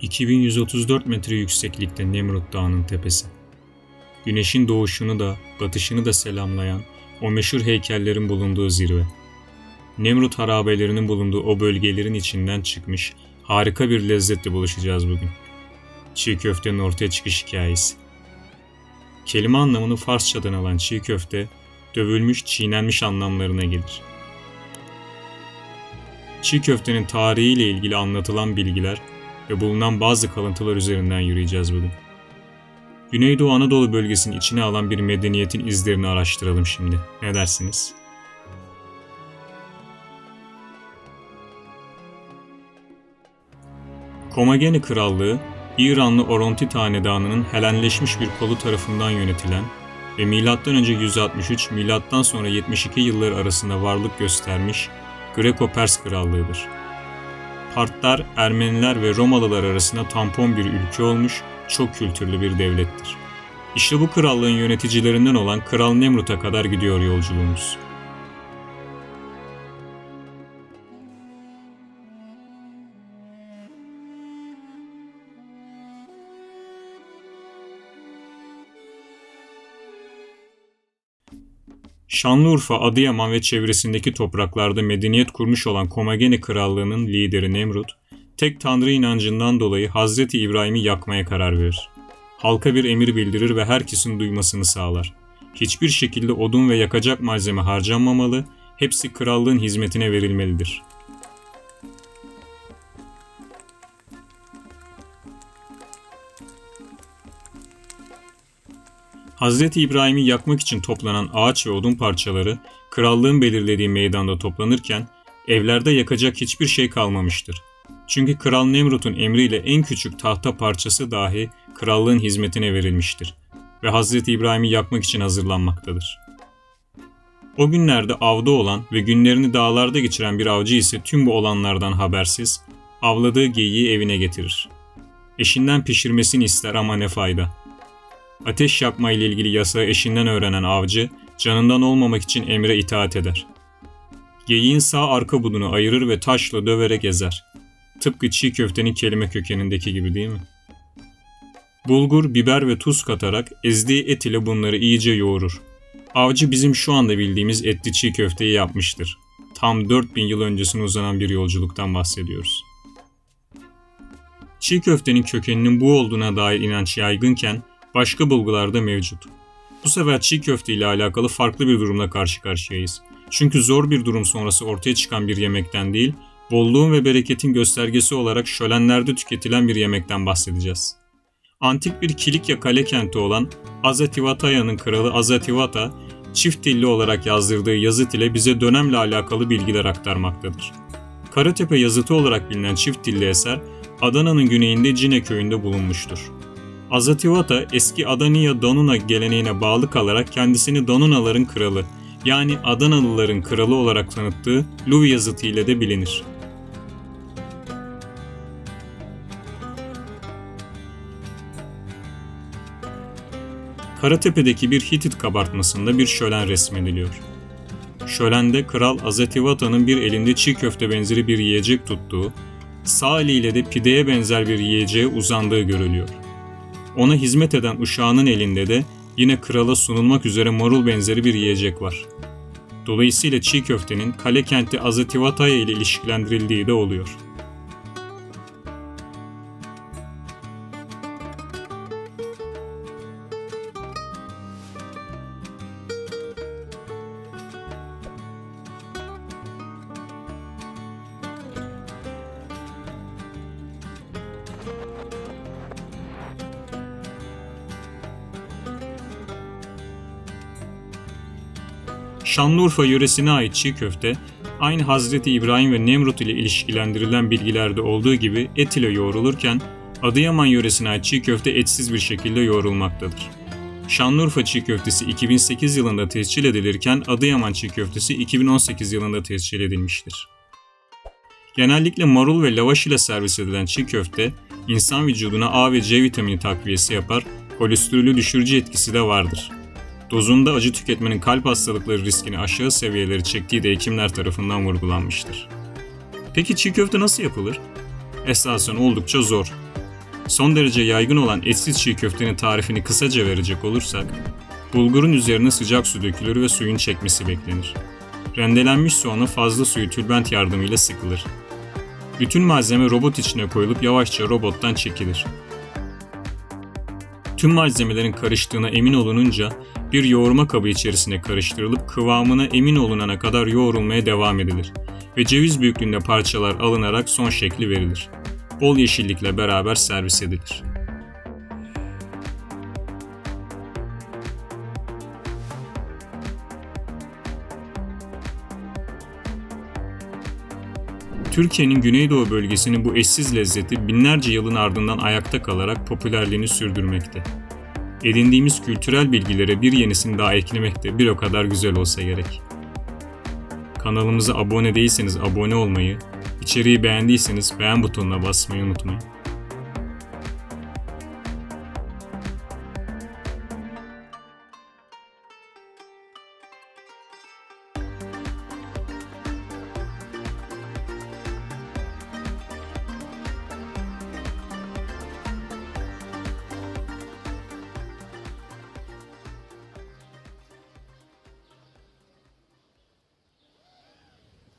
2134 metre yükseklikte Nemrut Dağı'nın tepesi. Güneşin doğuşunu da batışını da selamlayan o meşhur heykellerin bulunduğu zirve. Nemrut harabelerinin bulunduğu o bölgelerin içinden çıkmış harika bir lezzetle buluşacağız bugün. Çiğ köftenin ortaya çıkış hikayesi. Kelime anlamını Farsçadan alan çiğ köfte, dövülmüş, çiğnenmiş anlamlarına gelir. Çiğ köftenin tarihiyle ilgili anlatılan bilgiler ve bulunan bazı kalıntılar üzerinden yürüyeceğiz bugün. Güneydoğu Anadolu bölgesini içine alan bir medeniyetin izlerini araştıralım şimdi. Ne dersiniz? Komagene Krallığı, İranlı Orontit Hanedanı'nın Helenleşmiş bir kolu tarafından yönetilen ve M.Ö. 163, M.Ö. 72 yılları arasında varlık göstermiş Greko-Pers Krallığı'dır. Partlar, Ermeniler ve Romalılar arasında tampon bir ülke olmuş, çok kültürlü bir devlettir. İşte bu krallığın yöneticilerinden olan Kral Nemrut'a kadar gidiyor yolculuğumuz. Şanlıurfa, Adıyaman ve çevresindeki topraklarda medeniyet kurmuş olan Komagene Krallığı'nın lideri Nemrut, tek tanrı inancından dolayı Hazreti İbrahim'i yakmaya karar verir. Halka bir emir bildirir ve herkesin duymasını sağlar. Hiçbir şekilde odun ve yakacak malzeme harcanmamalı, hepsi krallığın hizmetine verilmelidir. Hazreti İbrahim'i yakmak için toplanan ağaç ve odun parçaları krallığın belirlediği meydanda toplanırken evlerde yakacak hiçbir şey kalmamıştır. Çünkü Kral Nemrut'un emriyle en küçük tahta parçası dahi krallığın hizmetine verilmiştir ve Hazreti İbrahim'i yakmak için hazırlanmaktadır. O günlerde avda olan ve günlerini dağlarda geçiren bir avcı ise tüm bu olanlardan habersiz avladığı geyiği evine getirir. Eşinden pişirmesini ister ama ne fayda. Ateş yakma ile ilgili yasağı eşinden öğrenen avcı, canından olmamak için emre itaat eder. Geyiğin sağ arka budunu ayırır ve taşla döverek ezer. Tıpkı çiğ köftenin kelime kökenindeki gibi değil mi? Bulgur, biber ve tuz katarak ezdiği et ile bunları iyice yoğurur. Avcı bizim şu anda bildiğimiz etli çiğ köfteyi yapmıştır. Tam 4000 yıl öncesine uzanan bir yolculuktan bahsediyoruz. Çiğ köftenin kökeninin bu olduğuna dair inanç yaygınken, başka bulgular da mevcut. Bu sefer çiğ köfte ile alakalı farklı bir durumla karşı karşıyayız. Çünkü zor bir durum sonrası ortaya çıkan bir yemekten değil, bolluğun ve bereketin göstergesi olarak şölenlerde tüketilen bir yemekten bahsedeceğiz. Antik bir Kilikya kale kenti olan Azativataya'nın kralı Azativata, çift dilli olarak yazdırdığı yazıt ile bize dönemle alakalı bilgiler aktarmaktadır. Karatepe yazıtı olarak bilinen çift dilli eser, Adana'nın güneyinde Cine köyünde bulunmuştur. Azativata eski Adania Danuna geleneğine bağlı kalarak kendisini Danunaların kralı, yani Adanalıların kralı olarak tanıttığı Luvi yazıtı ile de bilinir. Karatepe'deki bir Hitit kabartmasında bir şölen resmediliyor. Şölende Kral Azativata'nın bir elinde çiğ köfte benzeri bir yiyecek tuttuğu, sağ eliyle de pideye benzer bir yiyeceğe uzandığı görülüyor. Ona hizmet eden uşağının elinde de yine krala sunulmak üzere marul benzeri bir yiyecek var. Dolayısıyla çiğ köftenin kale kenti Azativataya ile ilişkilendirildiği de oluyor. Şanlıurfa yöresine ait çiğ köfte, aynı Hazreti İbrahim ve Nemrut ile ilişkilendirilen bilgilerde olduğu gibi et ile yoğrulurken, Adıyaman yöresine ait çiğ köfte etsiz bir şekilde yoğrulmaktadır. Şanlıurfa çiğ köftesi 2008 yılında tescil edilirken Adıyaman çiğ köftesi 2018 yılında tescil edilmiştir. Genellikle marul ve lavaş ile servis edilen çiğ köfte, insan vücuduna A ve C vitamini takviyesi yapar, kolesterolü düşürücü etkisi de vardır. Dozunda acı tüketmenin kalp hastalıkları riskini aşağı seviyeleri çektiği de hekimler tarafından vurgulanmıştır. Peki çiğ köfte nasıl yapılır? Esasen oldukça zor. Son derece yaygın olan etsiz çiğ köftenin tarifini kısaca verecek olursak, bulgurun üzerine sıcak su dökülür ve suyun çekmesi beklenir. Rendelenmiş soğana fazla suyu tülbent yardımıyla sıkılır. Bütün malzeme robot içine koyulup yavaşça robottan çekilir. Tüm malzemelerin karıştığına emin olununca bir yoğurma kabı içerisine karıştırılıp kıvamına emin olunana kadar yoğrulmaya devam edilir ve ceviz büyüklüğünde parçalar alınarak son şekli verilir. Bol yeşillikle beraber servis edilir. Türkiye'nin Güneydoğu bölgesinin bu eşsiz lezzeti binlerce yılın ardından ayakta kalarak popülerliğini sürdürmekte. Edindiğimiz kültürel bilgilere bir yenisini daha eklemek de bir o kadar güzel olsa gerek. Kanalımıza abone değilseniz abone olmayı, içeriği beğendiyseniz beğen butonuna basmayı unutmayın.